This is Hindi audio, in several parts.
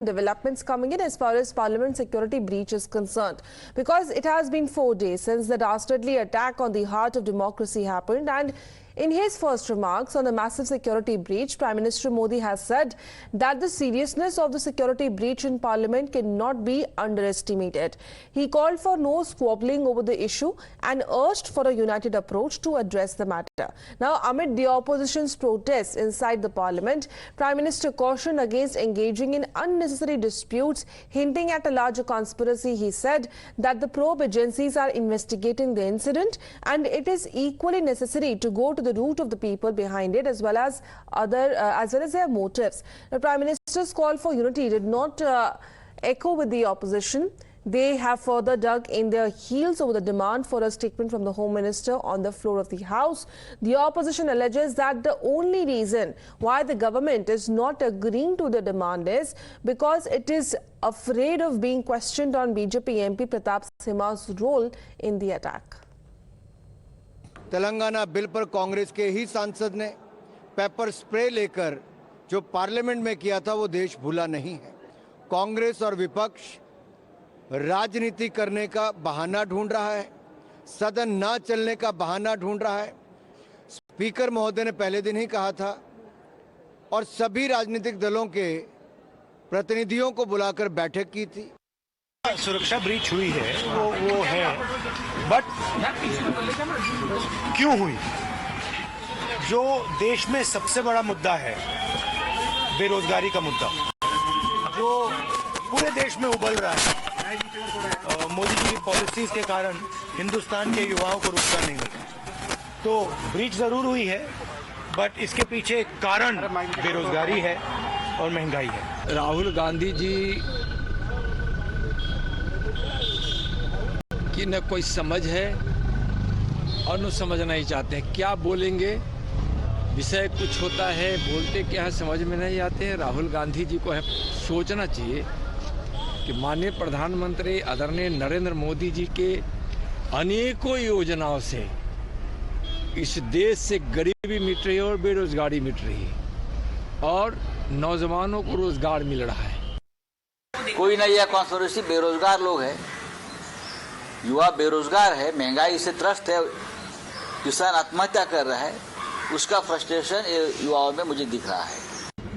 Developments coming in as far as parliament security breach is concerned, because it has been 4 days since the dastardly attack on the heart of democracy happened, and in his first remarks on the massive security breach, Prime Minister Modi has said that the seriousness of the security breach in parliament cannot be underestimated. He called for no squabbling over the issue and urged for a united approach to address the matter. Now, amid the opposition's protests inside the parliament, Prime Minister cautioned against engaging in unnecessary disputes, hinting at a larger conspiracy. He said that the probe agencies are investigating the incident and it is equally necessary to go to the root of the people behind it as well as their motives. The Prime Minister's call for unity did not echo with the opposition. They have further dug in their heels over the demand for a statement from the Home Minister on the floor of the House. The opposition alleges that the only reason why the government is not agreeing to the demand is because it is afraid of being questioned on BJP MP Pratap Simha's role in the attack. Telangana bill पर कांग्रेस के ही सांसद ने पेपर स्प्रे लेकर जो पार्लियामेंट में किया था वो देश भूला नहीं है। कांग्रेस और विपक्ष राजनीति करने का बहाना ढूंढ रहा है, सदन ना चलने का बहाना ढूंढ रहा है। स्पीकर महोदय ने पहले दिन ही कहा था और सभी राजनीतिक दलों के प्रतिनिधियों को बुलाकर बैठक की थी। सुरक्षा ब्रीच हुई है वो है, बट क्यों हुई? जो देश में सबसे बड़ा मुद्दा है बेरोजगारी का मुद्दा, जो पूरे देश में उबल रहा है, मोदी जी की पॉलिसीज के कारण हिंदुस्तान के युवाओं को रोजगार नहीं मिलता, तो ब्रीच जरूर हुई है, बट इसके पीछे कारण बेरोजगारी है और महंगाई है। राहुल गांधी जी की न कोई समझ है और न समझना ही चाहते हैं। क्या बोलेंगे, विषय कुछ होता है, बोलते क्या है समझ में नहीं आते हैं। राहुल गांधी जी को है सोचना चाहिए कि माननीय प्रधानमंत्री आदरणीय नरेंद्र मोदी जी के अनेकों योजनाओं से इस देश से गरीबी मिट रही है और बेरोजगारी मिट रही है और नौजवानों को रोजगार मिल रहा है। कोई नहीं है कॉन्स्पिरेसी, बेरोजगार लोग हैं, युवा बेरोजगार है, महंगाई से त्रस्त है, किसान आत्महत्या कर रहा है, उसका फ्रस्ट्रेशन युवाओं में मुझे दिख रहा है।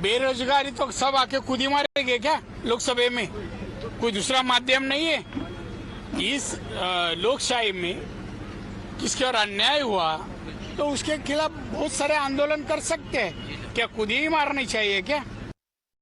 बेरोजगारी तो सब आके खुद ही मारेंगे क्या? लोकसभा में कोई दूसरा माध्यम नहीं है। इस लोकशाही में किसके और अन्याय हुआ तो उसके खिलाफ बहुत सारे आंदोलन कर सकते हैं, क्या खुद ही मारनी चाहिए क्या?